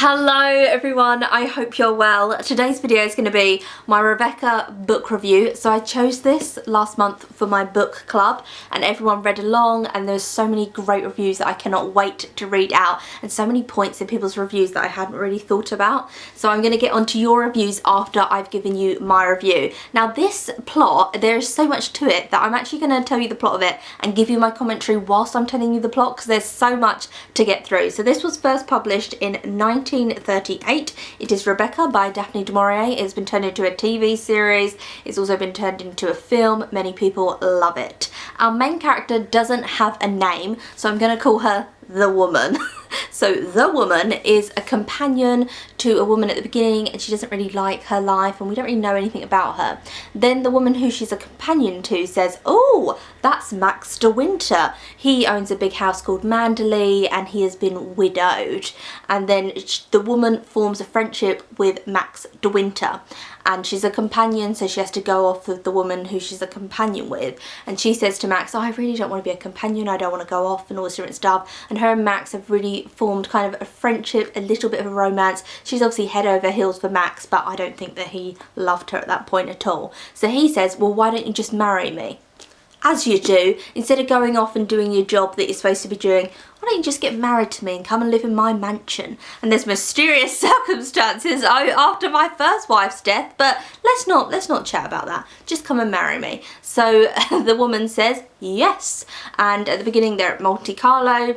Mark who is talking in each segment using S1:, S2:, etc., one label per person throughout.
S1: Hello everyone, I hope you're well. Today's video is going to be my Rebecca book review. So I chose this last month for my book club and everyone read along, and there's so many great reviews that I cannot wait to read out, and so many points in people's reviews that I hadn't really thought about. So I'm going to get onto your reviews after I've given you my review. Now this plot, there's so much to it that I'm actually going to tell you the plot of it and give you my commentary whilst I'm telling you the plot, because there's so much to get through. So this was first published in 1938. It is Rebecca by Daphne du Maurier. It's been turned into a TV series. It's also been turned into a film. Many people love it. Our main character doesn't have a name, so I'm going to call her the woman. So the woman is a companion to a woman at the beginning, and she doesn't really like her life and we don't really know anything about her. Then the woman who she's a companion to says, oh, that's Max de Winter. He owns a big house called Manderley and he has been widowed. And then the woman forms a friendship with Max de Winter, and she's a companion, so she has to go off with the woman who she's a companion with. And she says to Max, oh, I really don't want to be a companion, I don't want to go off and all this different stuff. And her and Max have really formed kind of a friendship, a little bit of a romance. She's obviously head over heels for Max, but I don't think that he loved her at that point at all. So he says, well, why don't you just marry me? As you do, instead of going off and doing your job that you're supposed to be doing, why don't you just get married to me and come and live in my mansion? And there's mysterious circumstances after my first wife's death, but let's not chat about that. Just come and marry me. So the woman says yes, and at the beginning they're at Monte Carlo.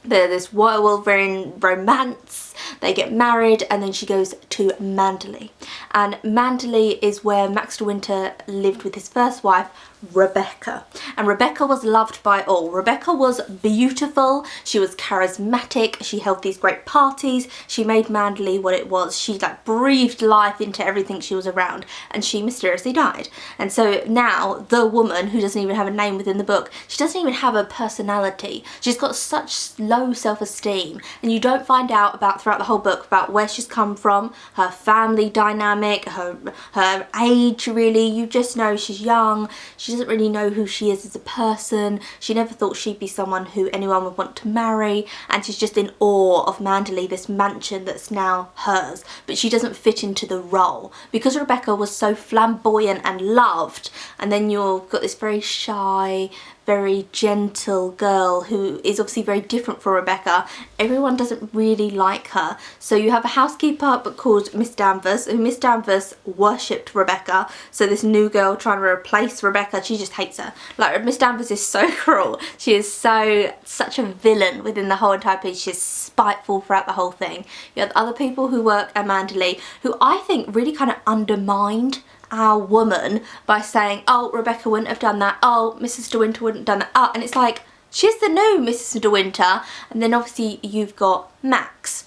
S1: There's this whirlwind romance, they get married, and then she goes to Manderley. And Manderley is where Max de Winter lived with his first wife, Rebecca. And Rebecca was loved by all. Rebecca was beautiful, she was charismatic, she held these great parties, she made Manderley what it was. She like breathed life into everything she was around, and she mysteriously died. And so now the woman, who doesn't even have a name within the book, she doesn't even have a personality. She's got such low self-esteem, and you don't find out about throughout the whole book about where she's come from, her family dynamic, her age really. You just know she's young. She doesn't really know who she is as a person. She never thought she'd be someone who anyone would want to marry, and she's just in awe of Manderley, this mansion that's now hers. But she doesn't fit into the role because Rebecca was so flamboyant and loved, and then you've got this very shy, very gentle girl who is obviously very different from Rebecca. Everyone doesn't really like her. So you have a housekeeper but called Miss Danvers, who Miss Danvers worshipped Rebecca. So this new girl trying to replace Rebecca, she just hates her. Like, Miss Danvers is so cruel. She is such a villain within the whole entire piece. She's spiteful throughout the whole thing. You have other people who work at Manderley who I think really kind of undermined our woman by saying, oh, Rebecca wouldn't have done that, oh, Mrs. de Winter wouldn't have done that, oh, and it's like, she's the new Mrs. de Winter. And then obviously you've got Max,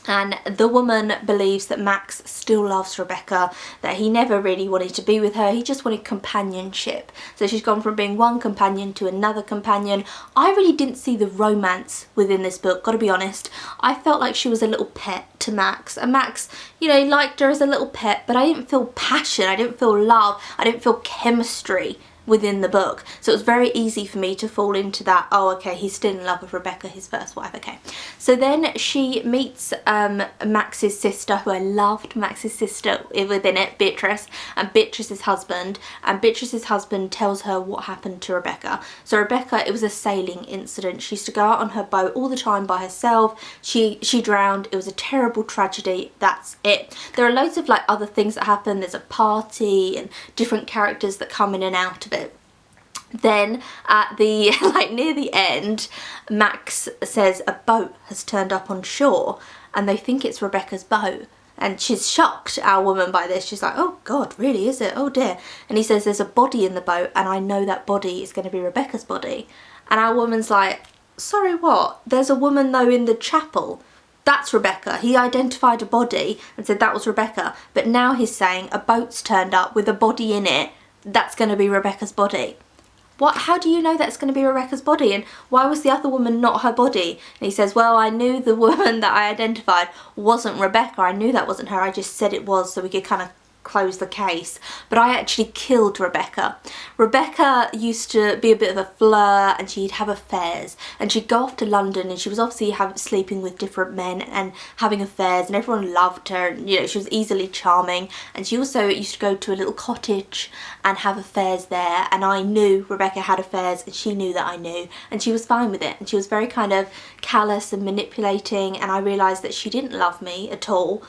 S1: and the woman believes that Max still loves Rebecca, that he never really wanted to be with her, he just wanted companionship. So she's gone from being one companion to another companion. I really didn't see the romance within this book, gotta be honest. I felt like she was a little pet to Max, and Max, you know, liked her as a little pet, but I didn't feel passion, I didn't feel love, I didn't feel chemistry within the book. So it was very easy for me to fall into that, oh okay, he's still in love with Rebecca, his first wife, okay. So then she meets Max's sister, who I loved, Max's sister within it, Beatrice, and Beatrice's husband, and Beatrice's husband tells her what happened to Rebecca. So Rebecca, it was a sailing incident. She used to go out on her boat all the time by herself. She drowned. It was a terrible tragedy. That's it. There are loads of like other things that happen. There's a party and different characters that come in and out of it. Then at the like near the end, Max says a boat has turned up on shore and they think it's Rebecca's boat, and she's shocked, our woman, by this. She's like, oh god, really, is it? Oh dear. And he says there's a body in the boat and I know that body is going to be Rebecca's body. And our woman's like, sorry, what? There's a woman though in the chapel. That's Rebecca. He identified a body and said that was Rebecca, but now he's saying a boat's turned up with a body in it, that's going to be Rebecca's body. What? How do you know that's going to be Rebecca's body? And why was the other woman not her body? And he says, well, I knew the woman that I identified wasn't Rebecca. I knew that wasn't her. I just said it was so we could kind of close the case, but I actually killed Rebecca. Rebecca used to be a bit of a flirt, and she'd have affairs, and she'd go off to London, and she was obviously sleeping with different men and having affairs, and everyone loved her, and you know, she was easily charming. And she also used to go to a little cottage and have affairs there, and I knew Rebecca had affairs, and she knew that I knew, and she was fine with it, and she was very kind of callous and manipulating, and I realised that she didn't love me at all.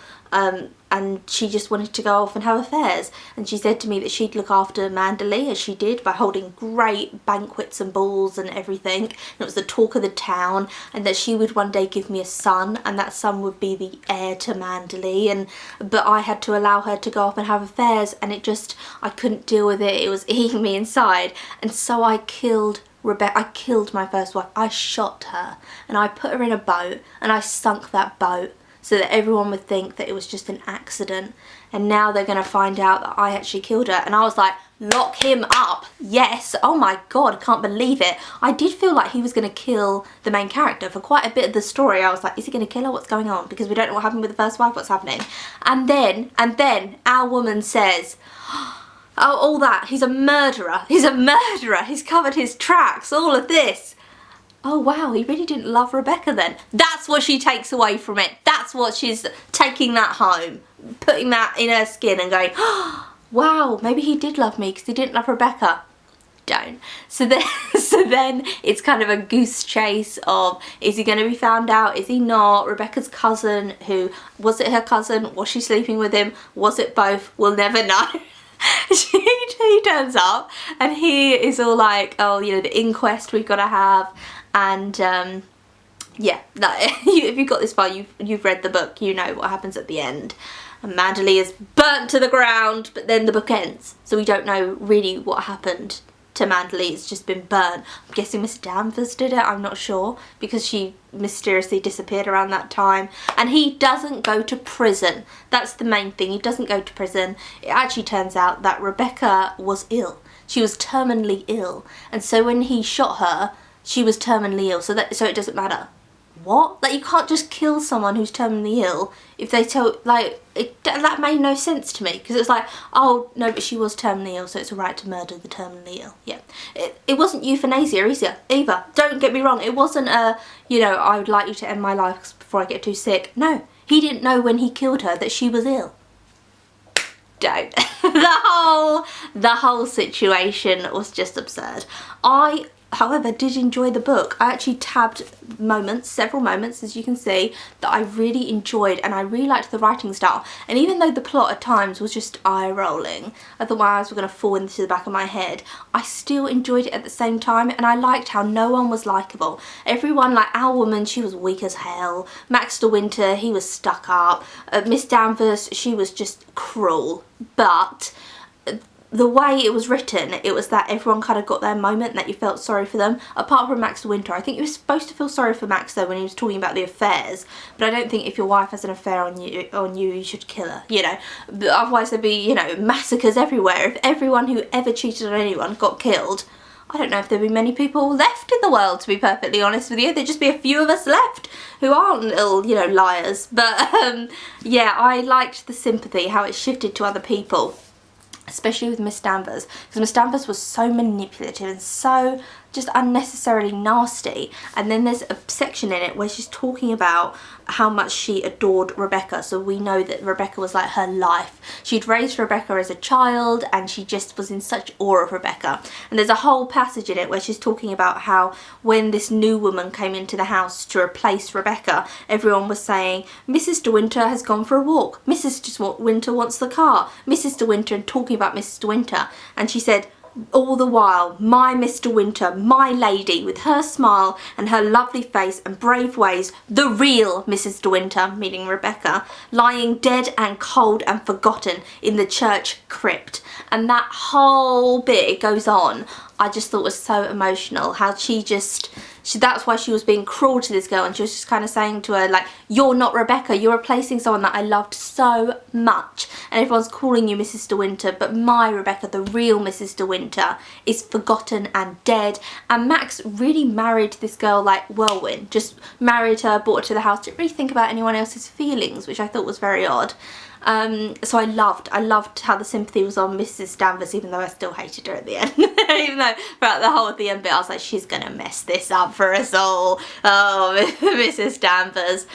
S1: And she just wanted to go off and have affairs, and she said to me that she'd look after Manderley, as she did, by holding great banquets and balls and everything, and it was the talk of the town, and that she would one day give me a son, and that son would be the heir to Manderley, but I had to allow her to go off and have affairs, and it just, I couldn't deal with it. It was eating me inside, and so I killed Rebecca. I killed my first wife. I shot her, and I put her in a boat, and I sunk that boat so that everyone would think that it was just an accident, and now they're going to find out that I actually killed her. And I was like, lock him up. Yes. Oh my god, I can't believe it. I did feel like he was going to kill the main character for quite a bit of the story. I was like, is he going to kill her? What's going on? Because we don't know what happened with the first wife. What's happening? And then our woman says, oh, all that, he's a murderer. He's a murderer. He's covered his tracks. All of this. Oh wow, he really didn't love Rebecca then. That's what she takes away from it. That's what she's taking that home, putting that in her skin and going, oh, wow, maybe he did love me because he didn't love Rebecca. Don't. So then it's kind of a goose chase of, is he going to be found out? Is he not? Rebecca's cousin, who, was it her cousin? Was she sleeping with him? Was it both? We'll never know. He turns up and he is all like, oh, you know, the inquest we've got to have. And yeah, if you've got this far, you've read the book, you know what happens at the end. And Manderley is burnt to the ground, but then the book ends. So we don't know really what happened to Manderley. It's just been burnt. I'm guessing Miss Danvers did it, I'm not sure, because she mysteriously disappeared around that time. And he doesn't go to prison. That's the main thing. He doesn't go to prison. It actually turns out that Rebecca was ill. She was terminally ill. And so when he shot her, she was terminally ill, so it doesn't matter. What? Like, you can't just kill someone who's terminally ill if they tell, like, that made no sense to me, because it's like, oh no, but she was terminally ill, so it's alright to murder the terminally ill. Yeah, it wasn't euthanasia either. Don't get me wrong, it wasn't a, you know, I would like you to end my life before I get too sick. No, he didn't know when he killed her that she was ill. Don't. the whole situation was just absurd. I, however, did enjoy the book. I actually tabbed several moments, as you can see, that I really enjoyed, and I really liked the writing style. And even though the plot at times was just eye-rolling, otherwise we're going to fall into the back of my head, I still enjoyed it at the same time, and I liked how no one was likeable. Everyone, like our woman, she was weak as hell. Max de Winter, he was stuck up. Miss Danvers, she was just cruel. But the way it was written, it was that everyone kind of got their moment and that you felt sorry for them, apart from Max de Winter. I think you were supposed to feel sorry for Max though when he was talking about the affairs, but I don't think if your wife has an affair on you should kill her, you know. But otherwise there'd be, you know, massacres everywhere. If everyone who ever cheated on anyone got killed, I don't know if there'd be many people left in the world, to be perfectly honest with you. There'd just be a few of us left who aren't little, you know, liars. But yeah, I liked the sympathy, how it shifted to other people, especially with Miss Danvers, because Miss Danvers was so manipulative and so just unnecessarily nasty. And then there's a section in it where she's talking about how much she adored Rebecca, so we know that Rebecca was like her life. She'd raised Rebecca as a child and she just was in such awe of Rebecca. And there's a whole passage in it where she's talking about how when this new woman came into the house to replace Rebecca, everyone was saying, Mrs. de Winter has gone for a walk, Mrs. de Winter wants the car, Mrs. de Winter, and talking about Mrs. de Winter. And she said, all the while, my Miss de Winter, my lady, with her smile and her lovely face and brave ways, the real Mrs. de Winter, meaning Rebecca, lying dead and cold and forgotten in the church crypt. And that whole bit, it goes on, I just thought was so emotional, how that's why she was being cruel to this girl, and she was just kind of saying to her, like, you're not Rebecca, you're replacing someone that I loved so much. and everyone's calling you Mrs. De Winter, but my Rebecca, the real Mrs. De Winter, is forgotten and dead. And Max really married this girl like whirlwind, just married her, brought her to the house, didn't really think about anyone else's feelings, which I thought was very odd. So I loved how the sympathy was on Mrs. Danvers, even though I still hated her at the end. Even though throughout the whole of the end bit I was like, she's gonna mess this up for us all. Oh, Mrs. Danvers.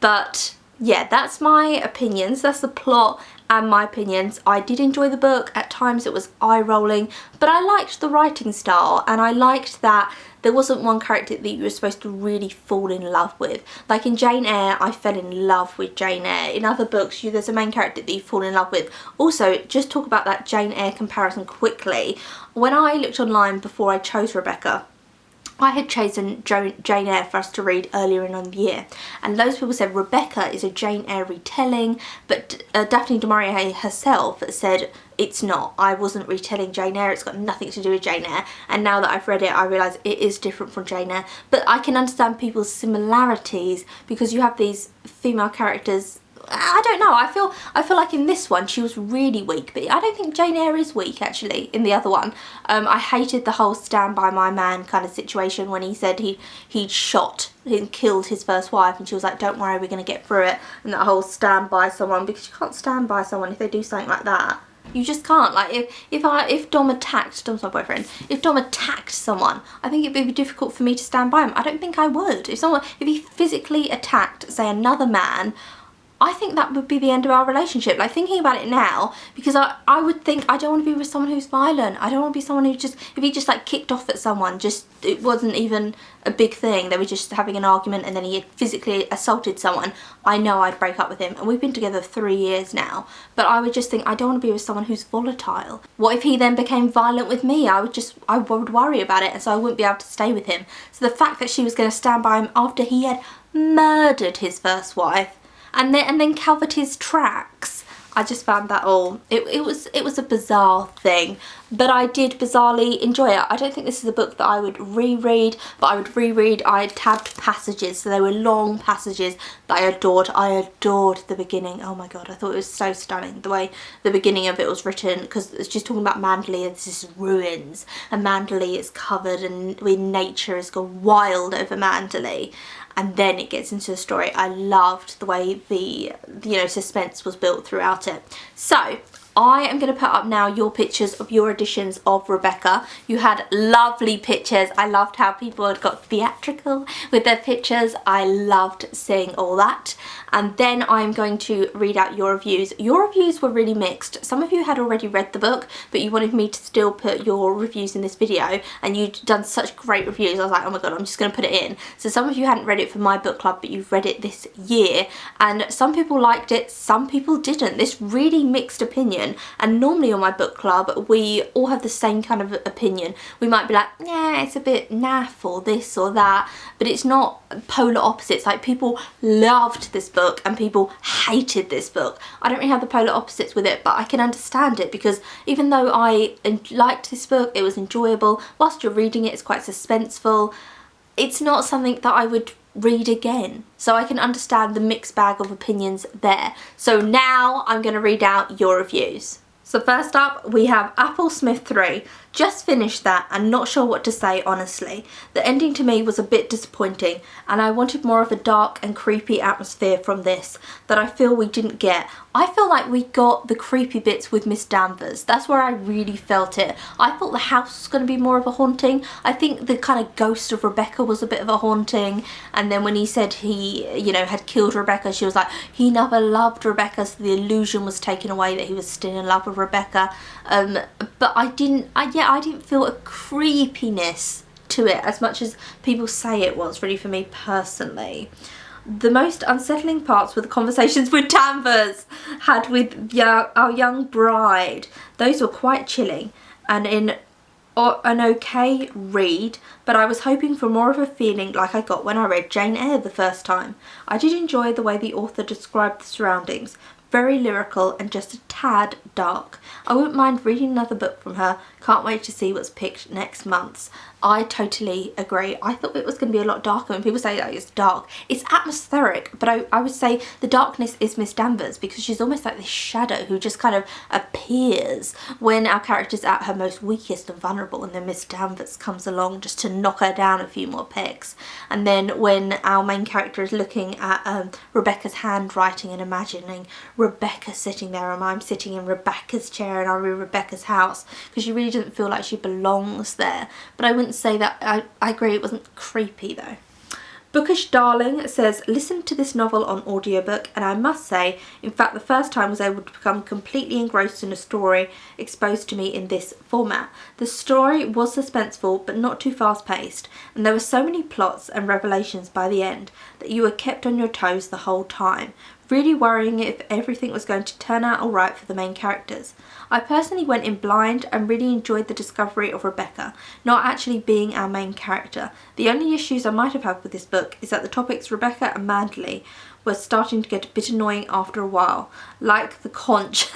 S1: But yeah, that's my opinions. That's the plot and my opinions. I did enjoy the book. At times it was eye-rolling, but I liked the writing style, and I liked that there wasn't one character that you were supposed to really fall in love with. Like in Jane Eyre, I fell in love with Jane Eyre. In other books, there's a main character that you fall in love with. Also, just talk about that Jane Eyre comparison quickly. When I looked online before I chose Rebecca, I had chosen Jane Eyre for us to read earlier in the year, and loads of people said Rebecca is a Jane Eyre retelling, but Daphne du Maurier herself said it's not. I wasn't retelling Jane Eyre, it's got nothing to do with Jane Eyre, and now that I've read it I realise it is different from Jane Eyre. But I can understand people's similarities because you have these female characters. I don't know, I feel like in this one she was really weak, but I don't think Jane Eyre is weak actually in the other one. I hated the whole stand by my man kind of situation when he said he'd shot and killed his first wife, and she was like, don't worry, we're going to get through it, and that whole stand by someone, because you can't stand by someone if they do something like that. You just can't. Like if Dom's my boyfriend, if Dom attacked someone, I think it'd be difficult for me to stand by him. I don't think I would. If he physically attacked, say, another man, I think that would be the end of our relationship. Like, thinking about it now, because I would think I don't want to be with someone who's violent. I don't want to be someone who just, if he just like kicked off at someone, just, it wasn't even a big thing, they were just having an argument and then he had physically assaulted someone, I know I'd break up with him. And we've been together 3 years now, but I would just think I don't want to be with someone who's volatile. What if he then became violent with me? I would worry about it, and so I wouldn't be able to stay with him. So the fact that she was going to stand by him after he had murdered his first wife and then covered his tracks, I just found that all, it was a bizarre thing, but I did bizarrely enjoy it. I don't think this is a book that I would reread, but I would reread. I tabbed passages, so they were long passages that I adored. I adored the beginning. Oh my god, I thought it was so stunning the way the beginning of it was written, because it's just talking about Manderley and this is ruins, and Manderley is covered and nature has gone wild over Manderley. And then it gets into the story. I loved the way the suspense was built throughout it. So I am going to put up now your pictures of your editions of Rebecca. You had lovely pictures. I loved how people had got theatrical with their pictures. I loved seeing all that. And then I'm going to read out your reviews. Your reviews were really mixed. Some of you had already read the book, but you wanted me to still put your reviews in this video, and you'd done such great reviews. I was like, oh my god, I'm just going to put it in. So some of you hadn't read it for my book club, but you've read it this year, and some people liked it, some people didn't. This really mixed opinion. And normally on my book club we all have the same kind of opinion. We might be like, yeah, it's a bit naff or this or that, but it's not polar opposites. Like, people loved this book and people hated this book. I don't really have the polar opposites with it, but I can understand it, because even though I liked this book, it was enjoyable. Whilst you're reading it, it's quite suspenseful. It's not something that I would read again, so I can understand the mixed bag of opinions there. So now I'm going to read out your reviews. So first up we have Apple Smith 3. Just finished that and not sure what to say, honestly. The ending to me was a bit disappointing, and I wanted more of a dark and creepy atmosphere from this that I feel we didn't get. I feel like we got the creepy bits with Miss Danvers. That's where I really felt it. I thought the house was going to be more of a haunting. I think the kind of ghost of Rebecca was a bit of a haunting, and then when he said he, you know, had killed Rebecca, she was like, he never loved Rebecca, so the illusion was taken away that he was still in love with Rebecca. But I didn't feel a creepiness to it as much as people say it was, really, for me personally. The most unsettling parts were the conversations with Danvers had with our young bride. Those were quite chilling and an okay read, but I was hoping for more of a feeling like I got when I read Jane Eyre the first time. I did enjoy the way the author described the surroundings. Very lyrical and just a tad dark. I wouldn't mind reading another book from her. Can't wait to see what's picked next month. I totally agree. I thought it was going to be a lot darker. When people say that it's dark, it's atmospheric, but I would say the darkness is Miss Danvers, because she's almost like this shadow who just kind of appears when our character's at her most weakest and vulnerable, and then Miss Danvers comes along just to knock her down a few more pegs. And then when our main character is looking at Rebecca's handwriting and imagining Rebecca sitting there, and I'm sitting in Rebecca's chair and I'm in Rebecca's house, because she really doesn't feel like she belongs there. But I wouldn't say that, I agree, it wasn't creepy though. Bookish Darling says, listen to this novel on audiobook, and I must say, in fact, the first time I was able to become completely engrossed in a story exposed to me in this format. The story was suspenseful but not too fast paced, and there were so many plots and revelations by the end that you were kept on your toes the whole time, really worrying if everything was going to turn out alright for the main characters. I personally went in blind and really enjoyed the discovery of Rebecca, not actually being our main character. The only issues I might have had with this book is that the topics Rebecca and Manderley were starting to get a bit annoying after a while, like the conch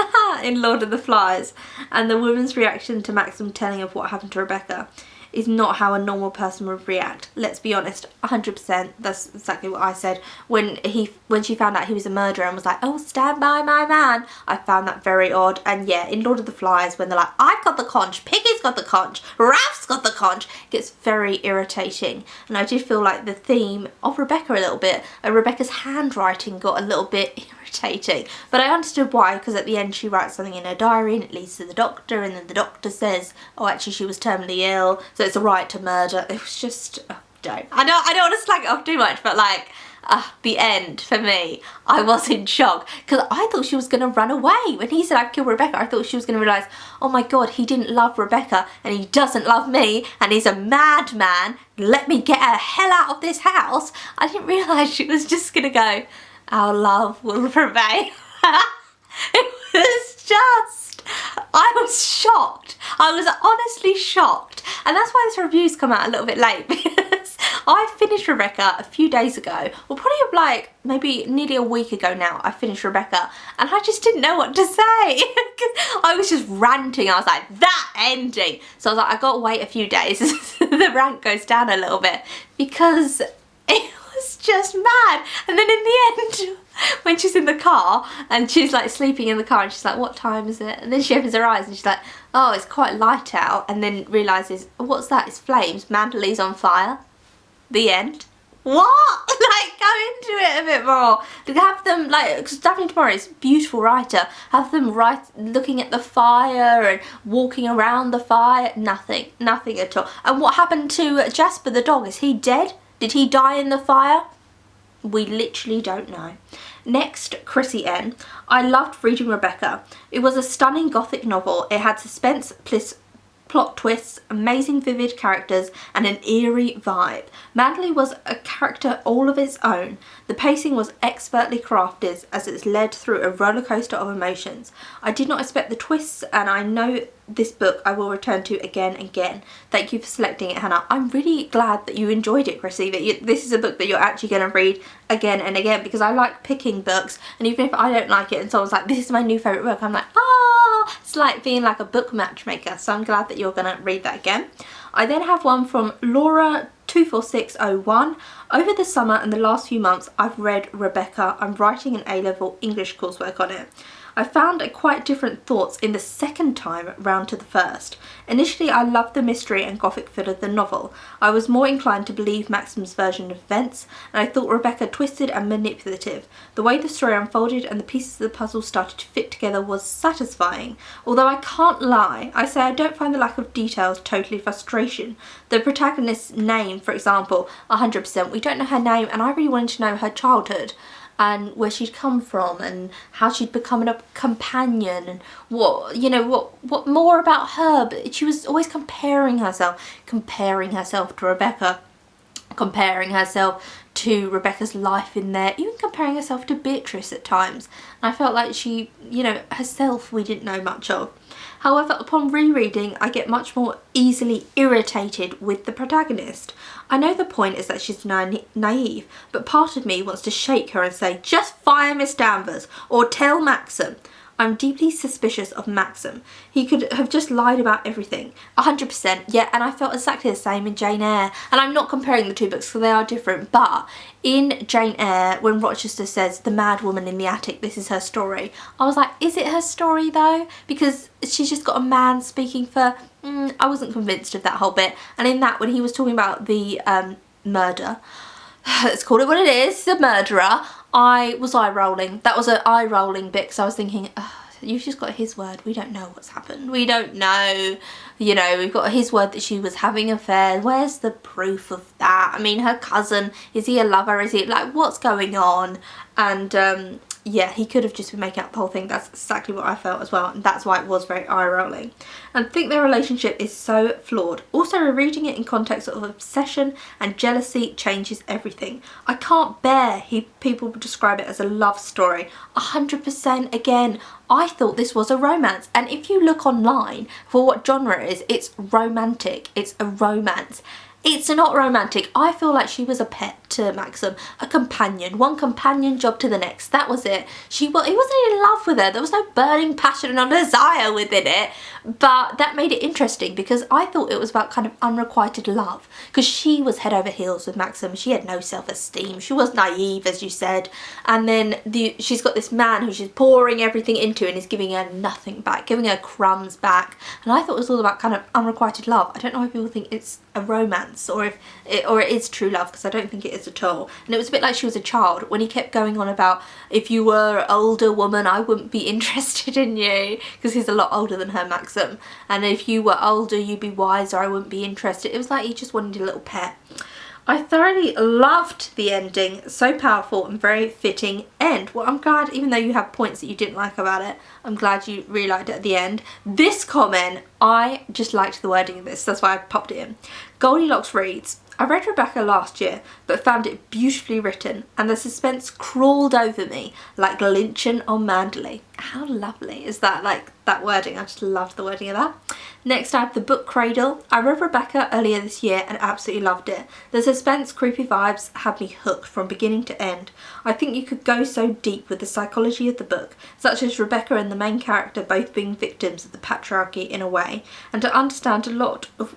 S1: in Lord of the Flies, and the woman's reaction to Maxim telling of what happened to Rebecca is not how a normal person would react. Let's be honest, 100%, that's exactly what I said when she found out he was a murderer and was like, oh, stand by my man. I found that very odd. And yeah, in Lord of the Flies, when they're like, I've got the conch, Piggy's got the conch, Ralph's got the conch, it gets very irritating. And I did feel like the theme of Rebecca a little bit, Rebecca's handwriting got a little bit irritating, but I understood why, because at the end she writes something in her diary and it leads to the doctor, and then the doctor says, oh, actually she was terminally ill, so it's a right to murder. It was just, oh, I don't want to slag it off too much, but like, the end for me, I was in shock, because I thought she was going to run away. When he said I've killed Rebecca, I thought she was going to realise, oh my god, he didn't love Rebecca and he doesn't love me and he's a madman, let me get her hell out of this house. I didn't realise she was just going to go, our love will prevail. It was just, I was shocked. I was honestly shocked. And that's why this review's come out a little bit late, because I finished Rebecca a few days ago, or probably like maybe nearly a week ago now. I finished Rebecca and I just didn't know what to say. I was just ranting. I was like, that ending. So I was like, I got to wait a few days. The rant goes down a little bit, because it was just mad. And then in the end, when she's in the car and she's like sleeping in the car and she's like, what time is it? And then she opens her eyes and she's like, oh, it's quite light out, and then realises, oh, what's that? It's flames. Manderley's on fire. The end. What? Like, go into it a bit more. Have them, like, because Daphne du Maurier's a beautiful writer, have them looking at the fire and walking around the fire. Nothing at all. And what happened to Jasper the dog? Is he dead? Did he die in the fire? We literally don't know. Next, Chrissy N. I loved reading Rebecca. It was a stunning Gothic novel. It had suspense, plot twists, amazing vivid characters, and an eerie vibe. Manderley was a character all of its own. The pacing was expertly crafted as it's led through a roller coaster of emotions. I did not expect the twists, and I know this book I will return to again and again. Thank you for selecting it, Hannah. I'm really glad that you enjoyed it, Chrissy, that this is a book that you're actually going to read again and again, because I like picking books, and even if I don't like it and someone's like, this is my new favourite book, I'm like, ah, it's like being like a book matchmaker. So I'm glad that you're going to read that again. I then have one from Laura 24601. Over the summer and the last few months I've read Rebecca. I'm writing an A-level English coursework on it. I found quite different thoughts in the second time round to the first. Initially I loved the mystery and Gothic feel of the novel. I was more inclined to believe Maxim's version of events, and I thought Rebecca twisted and manipulative. The way the story unfolded and the pieces of the puzzle started to fit together was satisfying. Although I can't lie, I say I don't find the lack of details totally frustration. The protagonist's name, for example, 100%, we don't know her name, and I really wanted to know her childhood and where she'd come from and how she'd become a companion, and what more about her. But she was always comparing herself to Rebecca, comparing herself to Rebecca's life in there, even comparing herself to Beatrice at times. And I felt like she, herself we didn't know much of. However, upon rereading, I get much more easily irritated with the protagonist. I know the point is that she's naive, but part of me wants to shake her and say, just fire Miss Danvers, or tell Maxim. I'm deeply suspicious of Maxim. He could have just lied about everything. 100%, yeah, and I felt exactly the same in Jane Eyre. And I'm not comparing the two books because they are different, but in Jane Eyre, when Rochester says, the mad woman in the attic, this is her story, I was like, is it her story though? Because she's just got a man speaking for... I wasn't convinced of that whole bit. And in that, when he was talking about the murder, let's call it what it is, the murderer, I was eye rolling. That was an eye rolling bit because I was thinking, you've just got his word. We don't know what's happened. We don't know. You know, we've got his word that she was having an affair. Where's the proof of that? I mean, her cousin, is he a lover? Is he, like, what's going on? And yeah, he could have just been making up the whole thing. That's exactly what I felt as well, and that's why it was very eye-rolling. And I think their relationship is so flawed. Also, rereading it in context of obsession and jealousy changes everything. I can't bear people describe it as a love story. 100% again, I thought this was a romance, and if you look online for what genre it is, it's romantic. It's a romance. It's not romantic. I feel like she was a pet to Maxim, a companion, one companion job to the next. That was it. He wasn't in love with her. There was no burning passion and desire within it, but that made it interesting because I thought it was about kind of unrequited love because she was head over heels with Maxim. She had no self-esteem. She was naive, as you said, and then she's got this man who she's pouring everything into and is giving her nothing back, giving her crumbs back, and I thought it was all about kind of unrequited love. I don't know why people think it's a romance or if it is true love, because I don't think it is at all. And it was a bit like she was a child when he kept going on about, if you were an older woman I wouldn't be interested in you, because he's a lot older than her, Maxim, and if you were older you'd be wiser, I wouldn't be interested. It was like he just wanted a little pet. I thoroughly loved the ending, so powerful and very fitting end. Well, I'm glad, even though you have points that you didn't like about it, I'm glad you really liked it at the end. This comment, I just liked the wording of this, that's why I popped it in. Goldilocks reads, I read Rebecca last year, but found it beautifully written, and the suspense crawled over me like Lynching on Manderley. How lovely is that, like, that wording? I just loved the wording of that. Next I have The Book Cradle. I read Rebecca earlier this year and absolutely loved it. The suspense, creepy vibes had me hooked from beginning to end. I think you could go so deep with the psychology of the book, such as Rebecca and the main character both being victims of the patriarchy in a way, and to understand a lot of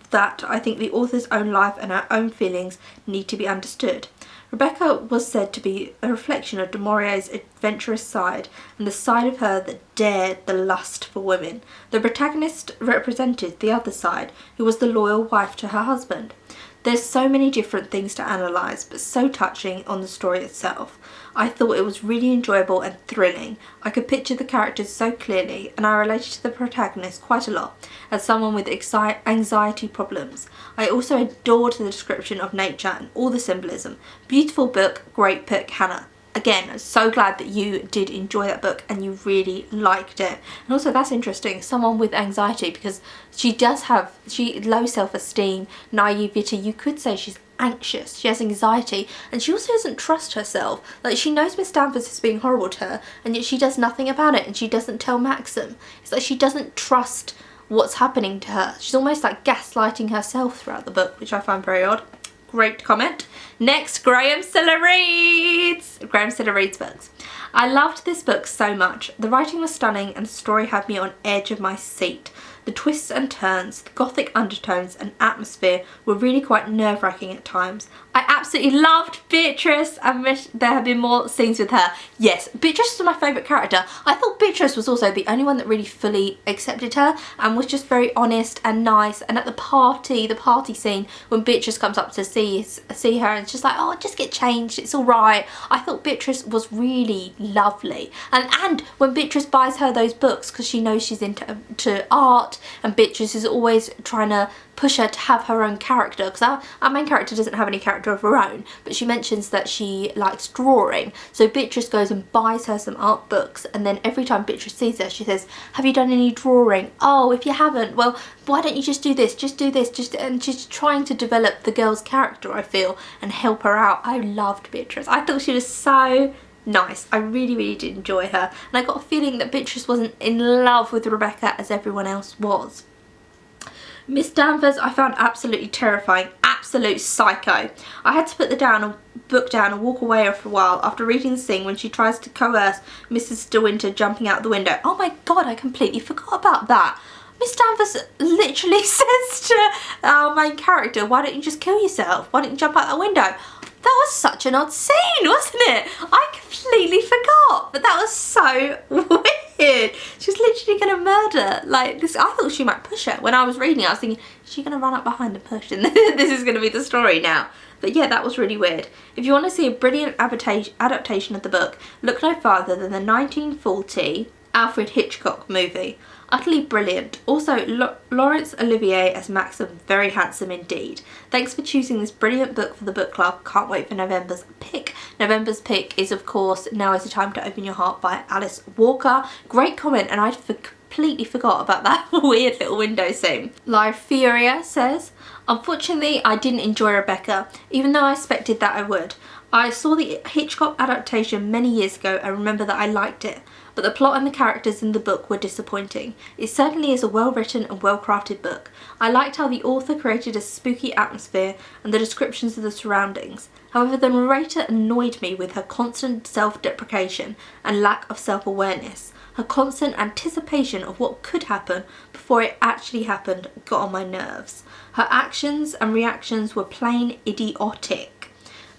S1: that, I think the author's own life and her own feelings need to be understood. Rebecca was said to be a reflection of Maurier's adventurous side and the side of her that dared the lust for women. The protagonist represented the other side, who was the loyal wife to her husband. There's so many different things to analyse, but so touching on the story itself. I thought it was really enjoyable and thrilling. I could picture the characters so clearly, and I related to the protagonist quite a lot, as someone with anxiety problems. I also adored the description of nature and all the symbolism. Beautiful book, great pick, Hannah. Again, I'm so glad that you did enjoy that book and you really liked it. And also that's interesting, someone with anxiety, because she does have low self-esteem, naivety. You could say she's anxious, she has anxiety, and she also doesn't trust herself. Like, she knows Miss Danvers is being horrible to her, and yet she does nothing about it, and she doesn't tell Maxim. It's like she doesn't trust what's happening to her. She's almost like gaslighting herself throughout the book, which I find very odd. Great comment. Next, Graham Siller reads. Graham Siller reads books. I loved this book so much. The writing was stunning and the story had me on edge of my seat. The twists and turns, the gothic undertones and atmosphere were really quite nerve-wracking at times. I absolutely loved Beatrice and wish there had been more scenes with her. Yes, Beatrice was my favourite character. I thought Beatrice was also the only one that really fully accepted her and was just very honest and nice. And at the party scene, when Beatrice comes up to see her and it's just like, oh, just get changed, it's alright. I thought Beatrice was really lovely. And when Beatrice buys her those books, because she knows she's into art, and Beatrice is always trying to push her to have her own character, because our main character doesn't have any character of her own, but she mentions that she likes drawing, so Beatrice goes and buys her some art books, and then every time Beatrice sees her she says, have you done any drawing? Oh, if you haven't, well, why don't you just do this, and she's trying to develop the girl's character, I feel, and help her out. I loved Beatrice. I thought she was so nice. I really, really did enjoy her, and I got a feeling that Beatrice wasn't in love with Rebecca as everyone else was. Miss Danvers I found absolutely terrifying. absolute psycho. I had to put the book down and walk away for a while after reading the scene when she tries to coerce Mrs. De Winter jumping out the window. Oh my god, I completely forgot about that. Miss Danvers literally says to our main character, why don't you just kill yourself? Why don't you jump out that window? That was such an odd scene, wasn't it? I completely forgot, but that was so weird. She was literally going to murder, like, this. I thought she might push her. When I was reading it, I was thinking, is she going to run up behind and push? And this is going to be the story now. But yeah, that was really weird. If you want to see a brilliant adaptation of the book, look no farther than the 1940 Alfred Hitchcock movie. Utterly brilliant. Also, Laurence Olivier as Maxim, very handsome indeed. Thanks for choosing this brilliant book for the book club. Can't wait for November's pick. November's pick is, of course, Now is the Time to Open Your Heart by Alice Walker. Great comment, and I completely forgot about that weird little window scene. Lyfuria says, unfortunately, I didn't enjoy Rebecca, even though I expected that I would. I saw the Hitchcock adaptation many years ago and remember that I liked it, but the plot and the characters in the book were disappointing. It certainly is a well-written and well-crafted book. I liked how the author created a spooky atmosphere and the descriptions of the surroundings. However, the narrator annoyed me with her constant self-deprecation and lack of self-awareness. Her constant anticipation of what could happen before it actually happened got on my nerves. Her actions and reactions were plain idiotic.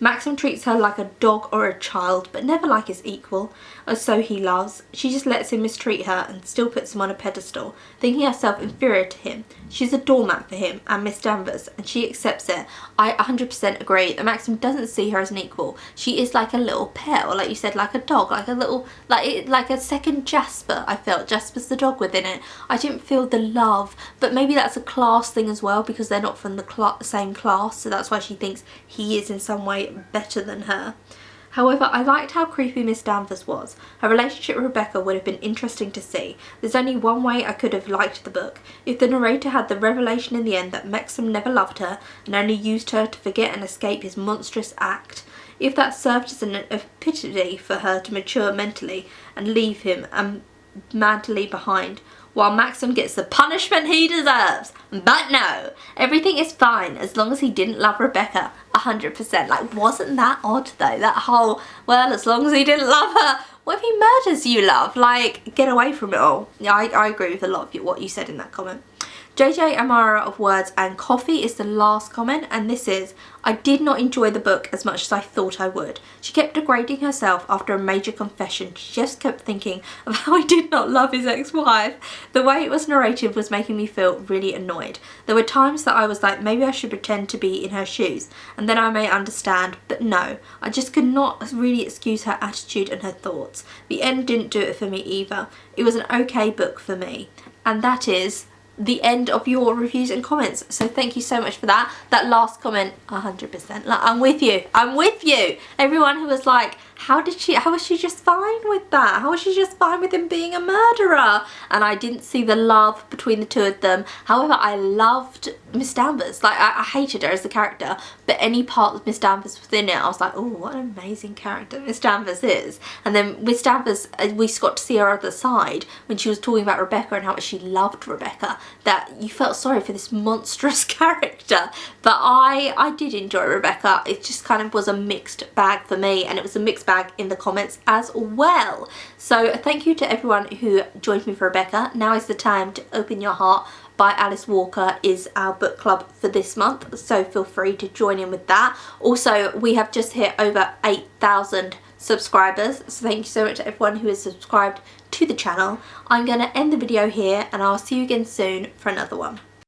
S1: Maxim treats her like a dog or a child, but never like his equal, or so he loves. She just lets him mistreat her and still puts him on a pedestal, thinking herself inferior to him. She's a doormat for him and Miss Danvers, and she accepts it. I 100% agree that Maxim doesn't see her as an equal. She is like a little pet, or like you said, like a dog, like a little, like a second Jasper. I felt Jasper's the dog within it. I didn't feel the love, but maybe that's a class thing as well, because they're not from the same class, so that's why she thinks he is in some way better than her. However, I liked how creepy Miss Danvers was. Her relationship with Rebecca would have been interesting to see. There's only one way I could have liked the book. If the narrator had the revelation in the end that Maxim never loved her and only used her to forget and escape his monstrous act. If that served as an epitome for her to mature mentally and leave him madly behind, while Maxim gets the punishment he deserves. But no, everything is fine as long as he didn't love Rebecca 100%. Like, wasn't that odd though? That whole, well, as long as he didn't love her. What if he murders you, love? Like, get away from it all. Yeah, I agree with a lot of what you said in that comment. JJ Amara of Words and Coffee is the last comment, and this is, I did not enjoy the book as much as I thought I would. She kept degrading herself after a major confession. She just kept thinking of how he did not love his ex-wife. The way it was narrated was making me feel really annoyed. There were times that I was like, maybe I should pretend to be in her shoes, and then I may understand, but no. I just could not really excuse her attitude and her thoughts. The end didn't do it for me either. It was an okay book for me. And that is the end of your reviews and comments, so thank you so much for that. That last comment, 100%, like, I'm with you. Everyone who was like, how was she just fine with that? How was she just fine with him being a murderer? And I didn't see the love between the two of them. However, I loved Miss Danvers. Like, I hated her as a character, but any part of Miss Danvers within it, I was like, oh, what an amazing character Miss Danvers is. And then Miss Danvers, we got to see her other side when she was talking about Rebecca and how much she loved Rebecca, that you felt sorry for this monstrous character. But I did enjoy Rebecca. It just kind of was a mixed bag for me, and it was a mixed bag in the comments as well. So thank you to everyone who joined me for Rebecca. Now is the Time to Open Your Heart by Alice Walker is our book club for this month, so feel free to join in with that. Also, we have just hit over 8,000 subscribers, so thank you so much to everyone who has subscribed to the channel. I'm going to end the video here, and I'll see you again soon for another one.